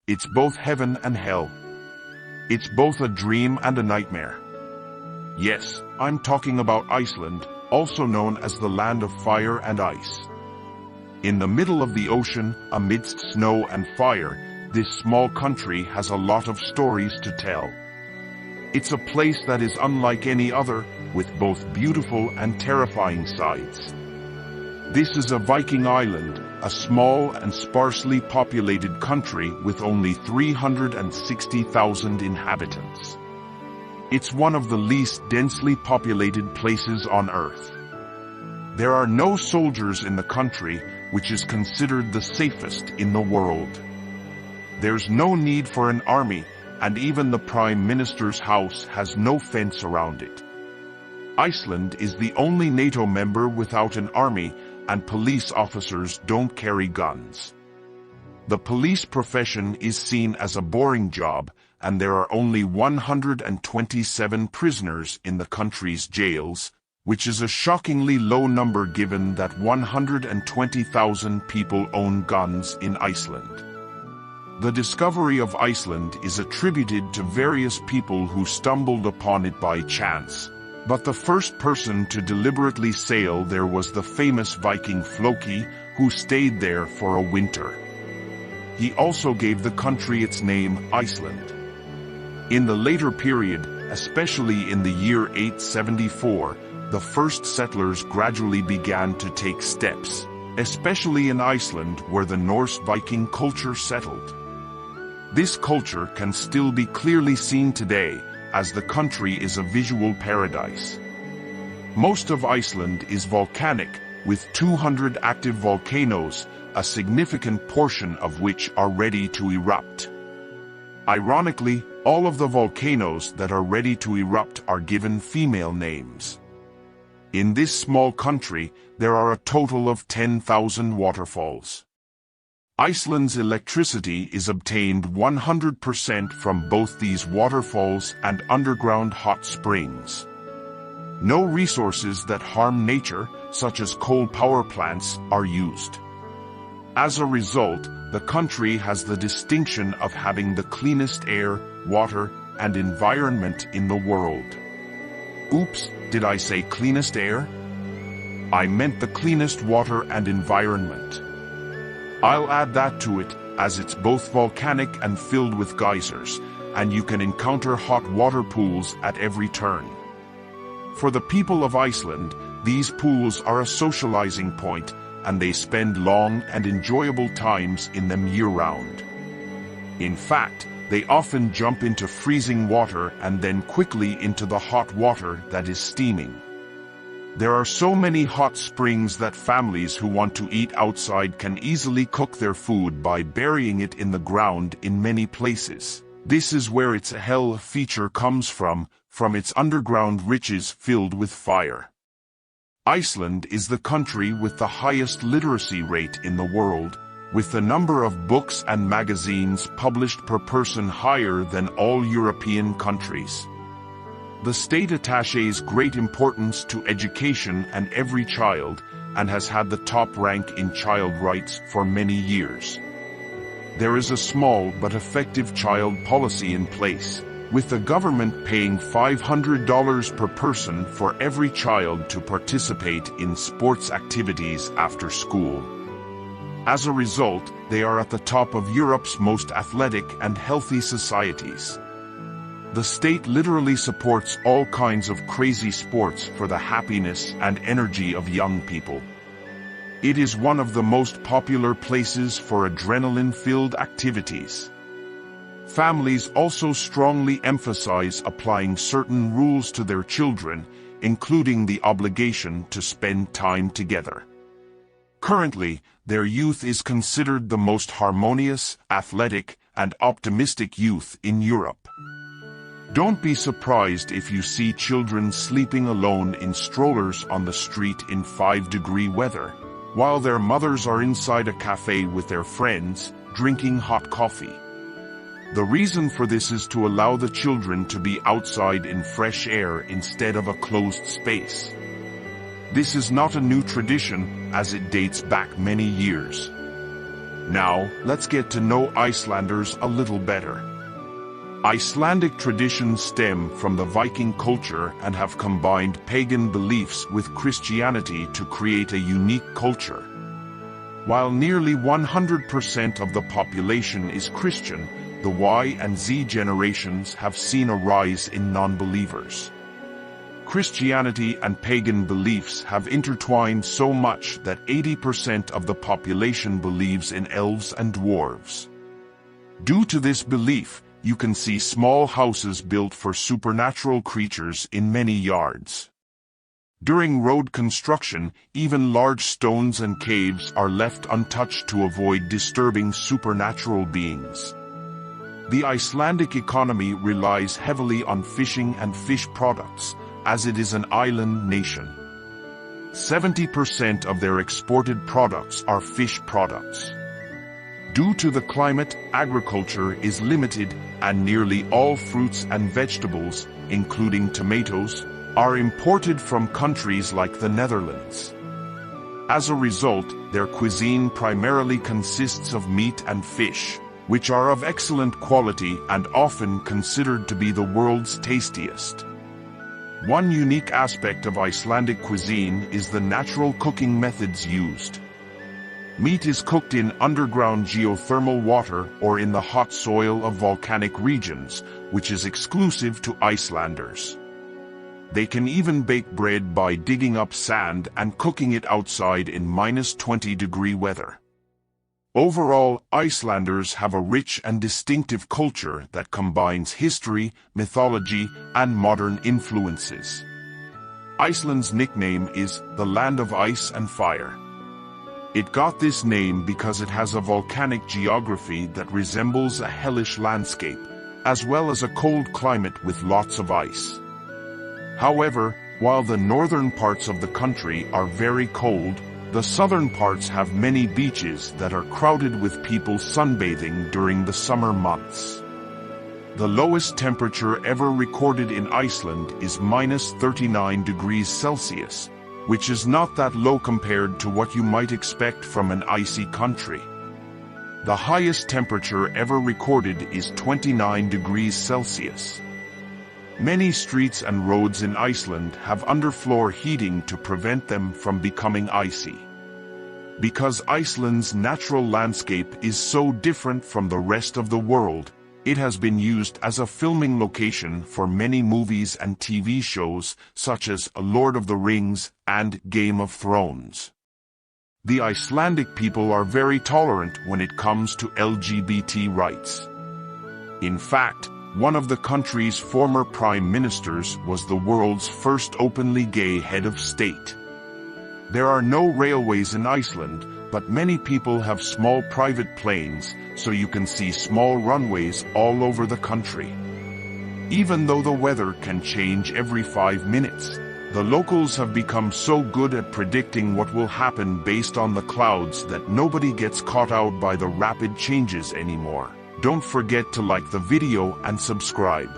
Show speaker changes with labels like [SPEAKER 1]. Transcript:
[SPEAKER 1] It's both heaven and hell. It's both a dream and a nightmare. Yes, I'm talking about Iceland, also known as the land of fire and ice. In the middle of the ocean, amidst snow and fire, this small country has a lot of stories to tell. It's a place that is unlike any other, with both beautiful and terrifying sides. This is a Viking island, a small and sparsely populated country with only 360,000 inhabitants. It's one of the least densely populated places on Earth. There are no soldiers in the country, which is considered the safest in the world. There's no need for an army, and even the Prime Minister's house has no fence around it. Iceland is the only NATO member without an army, and police officers don't carry guns. The police profession is seen as a boring job, and there are only 127 prisoners in the country's jails, which is a shockingly low number given that 120,000 people own guns in Iceland. The discovery of Iceland is attributed to various people who stumbled upon it by chance, but the first person to deliberately sail there was the famous Viking Floki, who stayed there for a winter. He also gave the country its name, Iceland. In the later period, especially in the year 874, the first settlers gradually began to take steps, especially in Iceland where the Norse Viking culture settled. This culture can still be clearly seen today, as the country is a visual paradise. Most of Iceland is volcanic, with 200 active volcanoes, a significant portion of which are ready to erupt. Ironically, all of the volcanoes that are ready to erupt are given female names. In this small country, there are a total of 10,000 waterfalls. Iceland's electricity is obtained 100% from both these waterfalls and underground hot springs. No resources that harm nature, such as coal power plants, are used. As a result, the country has the distinction of having the cleanest air, water, and environment in the world. Oops, did I say cleanest air? I meant the cleanest water and environment. I'll add that to it, as it's both volcanic and filled with geysers, and you can encounter hot water pools at every turn. For the people of Iceland, these pools are a socializing point, and they spend long and enjoyable times in them year-round. In fact, they often jump into freezing water and then quickly into the hot water that is steaming. There are so many hot springs that families who want to eat outside can easily cook their food by burying it in the ground in many places. This is where its hell feature comes from its underground riches filled with fire. Iceland is the country with the highest literacy rate in the world, with the number of books and magazines published per person higher than all European countries. The state attaches great importance to education and every child, and has had the top rank in child rights for many years. There is a small but effective child policy in place, with the government paying $500 per person for every child to participate in sports activities after school. As a result, they are at the top of Europe's most athletic and healthy societies. The state literally supports all kinds of crazy sports for the happiness and energy of young people. It is one of the most popular places for adrenaline-filled activities. Families also strongly emphasize applying certain rules to their children, including the obligation to spend time together. Currently, their youth is considered the most harmonious, athletic, and optimistic youth in Europe. Don't be surprised if you see children sleeping alone in strollers on the street in 5-degree weather, while their mothers are inside a cafe with their friends, drinking hot coffee. The reason for this is to allow the children to be outside in fresh air instead of a closed space. This is not a new tradition, as it dates back many years. Now, let's get to know Icelanders a little better. Icelandic traditions stem from the Viking culture and have combined pagan beliefs with Christianity to create a unique culture. While nearly 100% of the population is Christian, the Y and Z generations have seen a rise in non-believers. Christianity and pagan beliefs have intertwined so much that 80% of the population believes in elves and dwarves. Due to this belief, you can see small houses built for supernatural creatures in many yards. During road construction, even large stones and caves are left untouched to avoid disturbing supernatural beings. The Icelandic economy relies heavily on fishing and fish products, as it is an island nation. 70% of their exported products are fish products. Due to the climate, agriculture is limited, and nearly all fruits and vegetables, including tomatoes, are imported from countries like the Netherlands. As a result, their cuisine primarily consists of meat and fish, which are of excellent quality and often considered to be the world's tastiest. One unique aspect of Icelandic cuisine is the natural cooking methods used. Meat is cooked in underground geothermal water or in the hot soil of volcanic regions, which is exclusive to Icelanders. They can even bake bread by digging up sand and cooking it outside in -20-degree weather. Overall, Icelanders have a rich and distinctive culture that combines history, mythology, and modern influences. Iceland's nickname is the Land of Ice and Fire. It got this name because it has a volcanic geography that resembles a hellish landscape, as well as a cold climate with lots of ice. However, while the northern parts of the country are very cold, the southern parts have many beaches that are crowded with people sunbathing during the summer months. The lowest temperature ever recorded in Iceland is -39 degrees Celsius, which is not that low compared to what you might expect from an icy country. The highest temperature ever recorded is 29 degrees Celsius. Many streets and roads in Iceland have underfloor heating to prevent them from becoming icy. Because Iceland's natural landscape is so different from the rest of the world, it has been used as a filming location for many movies and TV shows such as Lord of the Rings and Game of Thrones. The Icelandic people are very tolerant when it comes to LGBT rights. In fact, one of the country's former prime ministers was the world's first openly gay head of state. There are no railways in Iceland, but many people have small private planes, so you can see small runways all over the country. Even though the weather can change every 5 minutes, the locals have become so good at predicting what will happen based on the clouds that nobody gets caught out by the rapid changes anymore. Don't forget to like the video and subscribe.